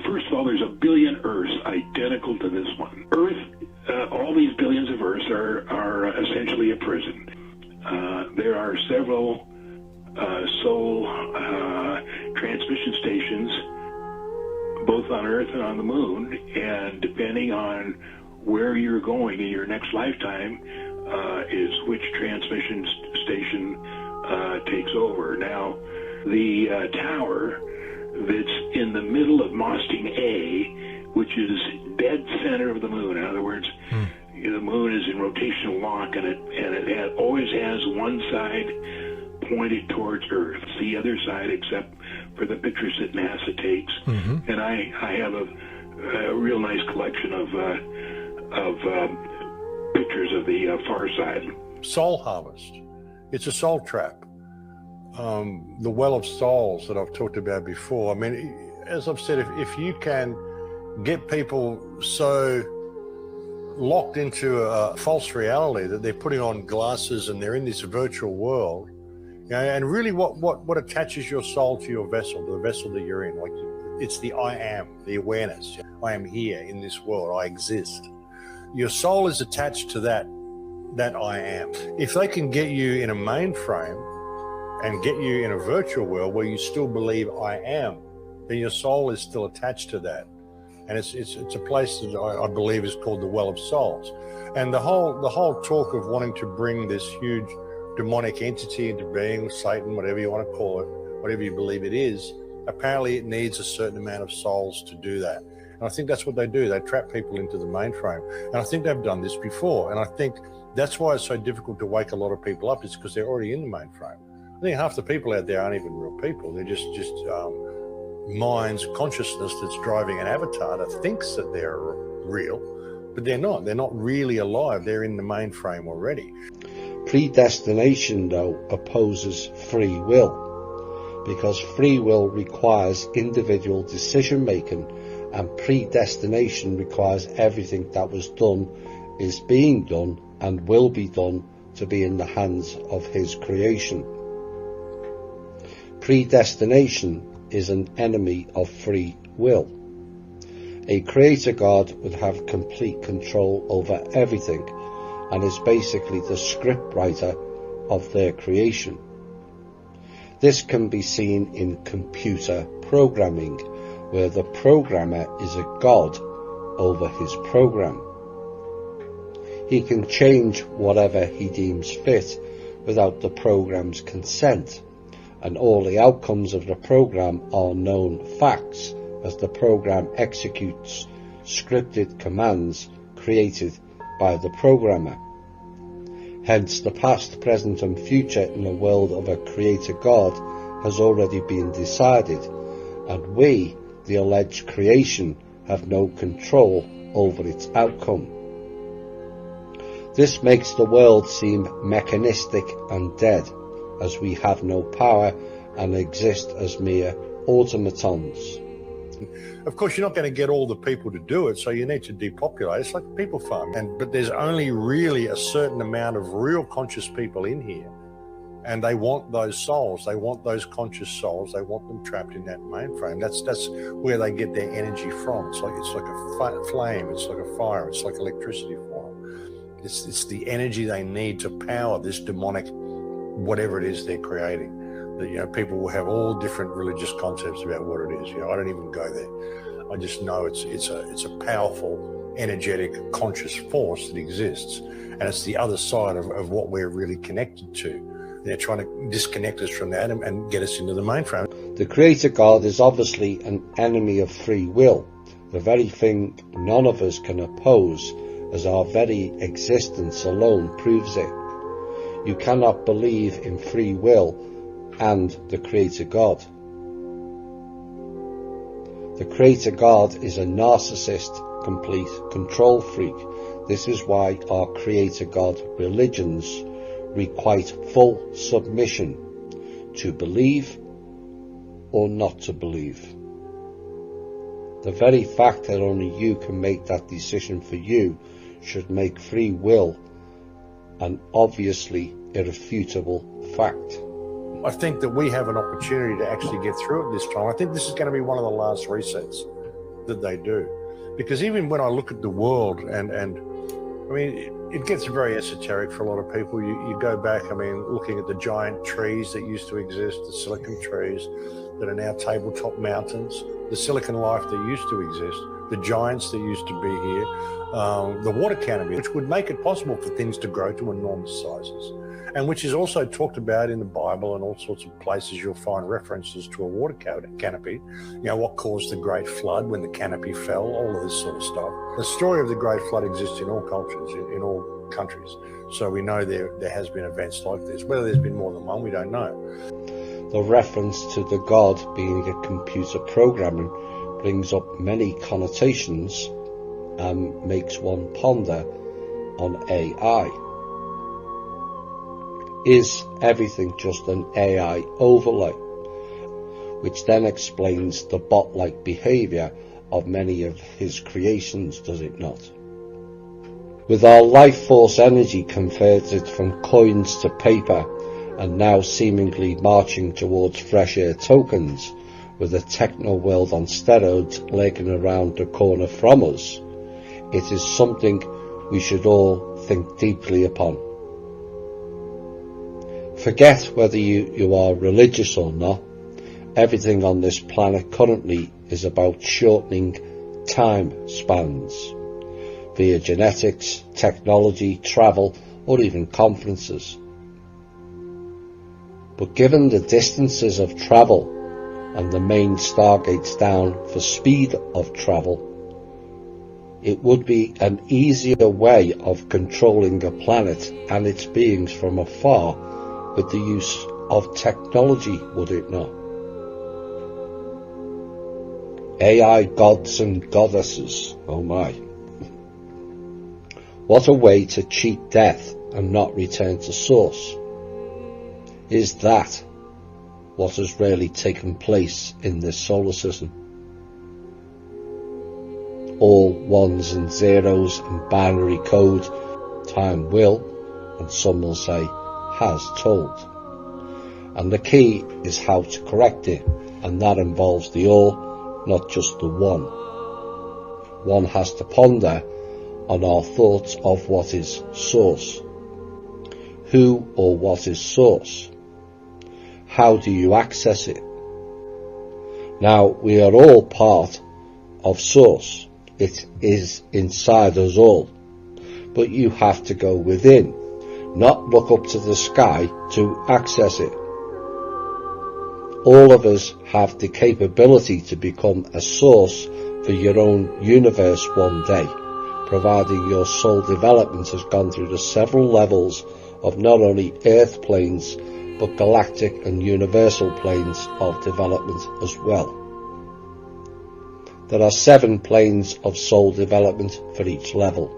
First of all, there's a billion Earths identical to this one. All these billions of Earths are essentially a prison. There are several soul transmission stations, both on Earth and on the Moon, and depending on where you're going in your next lifetime is which transmission station takes over. Now, the tower that's in the middle of Mosting A, which is dead center of the Moon. In other words, the Moon is in rotational lock, and it always has one side pointed towards Earth, the other side, except for the pictures that NASA takes. And I have a real nice collection of pictures of the far side. Soul harvest. It's a soul trap. The well of souls that I've talked about before. I mean, as I've said, if you can get people so locked into a false reality that they're putting on glasses and they're in this virtual world, you know, and really what attaches your soul to your vessel, the vessel that you're in, like it's the I am, the awareness. I am here in this world. I exist. Your soul is attached to that I am. If they can get you in a mainframe and get you in a virtual world where you still believe I am, then your soul is still attached to that. And it's a place that I believe is called the Well of Souls. And the whole talk of wanting to bring this huge demonic entity into being, Satan, whatever you want to call it, whatever you believe it is, apparently it needs a certain amount of souls to do that. And I think that's what they do. They trap people into the mainframe. And I think they've done this before. And I think that's why it's so difficult to wake a lot of people up, is because they're already in the mainframe. I think half the people out there aren't even real people. They're just minds, consciousness that's driving an avatar that thinks that they're real, but they're not. They're not really alive. They're in the mainframe already. Predestination, though, opposes free will, because free will requires individual decision making, and predestination requires everything that was done, is being done, and will be done to be in the hands of his creation. Predestination is an enemy of free will. A creator God would have complete control over everything and is basically the script writer of their creation. This can be seen in computer programming, where the programmer is a god over his program. He can change whatever he deems fit without the program's consent, and all the outcomes of the program are known facts as the program executes scripted commands created by the programmer. Hence, the past, present and future in the world of a creator God has already been decided, and we, the alleged creation, have no control over its outcome. This makes the world seem mechanistic and dead, as we have no power and exist as mere automatons. Of course, you're not going to get all the people to do it, so you need to depopulate. It's like people farming. But there's only really a certain amount of real conscious people in here, and they want those souls. They want those conscious souls. They want them trapped in that mainframe. That's where they get their energy from. It's like a flame. It's like a fire. It's like electricity for them. It's the energy they need to power this demonic whatever it is they're creating. That, you know, people will have all different religious concepts about what it is. You know, I don't even go there. I just know it's a powerful, energetic, conscious force that exists, and it's the other side of what we're really connected to. They're trying to disconnect us from that and get us into the mainframe. The Creator God is obviously an enemy of free will, the very thing none of us can oppose, as our very existence alone proves it. You cannot believe in free will and the Creator God. The Creator God is a narcissist, complete control freak. This is why our Creator God religions requite full submission to believe or not to believe. The very fact that only you can make that decision for you should make free will an obviously irrefutable fact. I think that we have an opportunity to actually get through it this time. I think this is going to be one of the last resets that they do. Because even when I look at the world, and I mean, it gets very esoteric for a lot of people. You go back, I mean, looking at the giant trees that used to exist, the silicon trees that are now tabletop mountains, the silicon life that used to exist, the giants that used to be here, the water canopy, which would make it possible for things to grow to enormous sizes, and which is also talked about in the Bible and all sorts of places. You'll find references to a water canopy, you know, what caused the Great Flood when the canopy fell, all of this sort of stuff. The story of the Great Flood exists in all cultures, in all countries. So we know there has been events like this. Whether there's been more than one, we don't know. The reference to the God being a computer programming brings up many connotations and makes one ponder on AI. Is everything just an AI overlay? Which then explains the bot-like behaviour of many of his creations, does it not? With our life force energy converted from coins to paper and now seemingly marching towards fresh air tokens, with a techno world on steroids lurking around the corner from us, it is something we should all think deeply upon. Forget whether you are religious or not. Everything on this planet currently is about shortening time spans via genetics, technology, travel, or even conferences. But given the distances of travel and the main stargates down for speed of travel, it would be an easier way of controlling a planet and its beings from afar with the use of technology, would it not? AI gods and goddesses, oh my. What a way to cheat death and not return to source. Is that what has really taken place in this solar system? All ones and zeros and binary code, time will, and some will say has told. And the key is how to correct it, and that involves the all, not just the one. One has to ponder on our thoughts of what is source. Who or what is source? How do you access it? Now, we are all part of source. It is inside us all. But you have to go within, not look up to the sky to access it. All of us have the capability to become a source for your own universe one day, providing your soul development has gone through the several levels of not only earth planes, but galactic and universal planes of development as well. There are 7 planes of soul development for each level.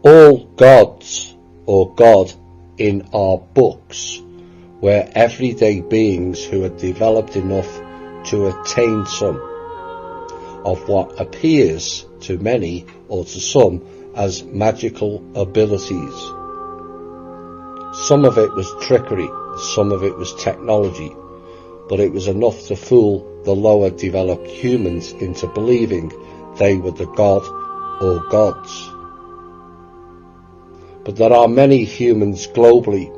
All gods, or God, in our books were everyday beings who had developed enough to attain some of what appears to many or to some as magical abilities. Some of it was trickery, some of it was technology, but it was enough to fool the lower developed humans into believing they were the god or gods. But there are many humans globally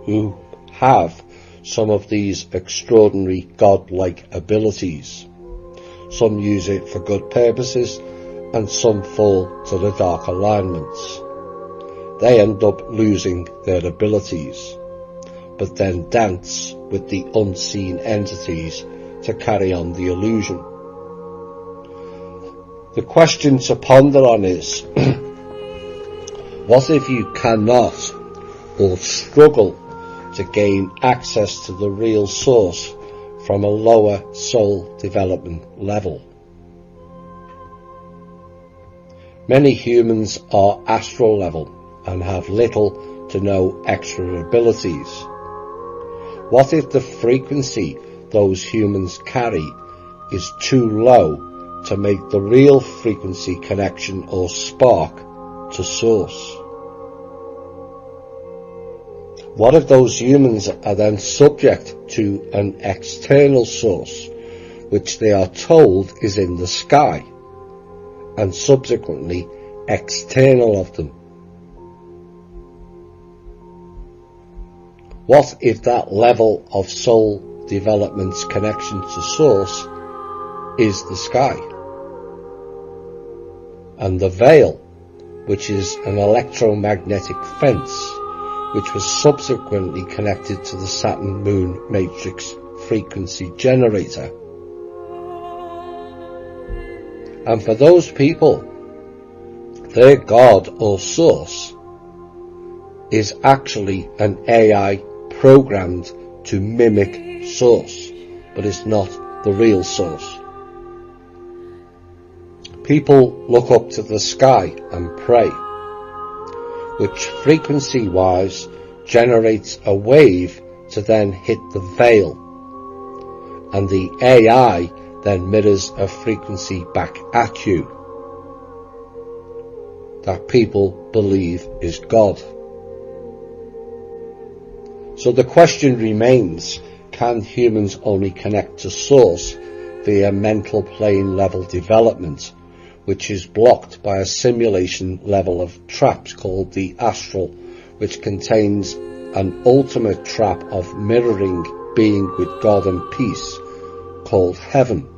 who have some of these extraordinary godlike abilities. Some use it for good purposes, and some fall to the dark alignments. They end up losing their abilities, but then dance with the unseen entities to carry on the illusion. The question to ponder on is, what if you cannot or struggle to gain access to the real source from a lower soul development level? Many humans are astral level and have little to no extra abilities. What if the frequency those humans carry is too low to make the real frequency connection or spark to source? What if those humans are then subject to an external source, which they are told is in the sky, and subsequently external of them? What if that level of soul development's connection to source is the sky? And the veil, which is an electromagnetic fence, which was subsequently connected to the Saturn-Moon matrix frequency generator. And for those people, their God or source is actually an AI programmed to mimic source, but it's not the real source. People look up to the sky and pray, which frequency-wise generates a wave to then hit the veil, and the AI then mirrors a frequency back at you that people believe is God. So the question remains, can humans only connect to source via mental plane level development, which is blocked by a simulation level of traps called the astral, which contains an ultimate trap of mirroring being with God and peace called heaven?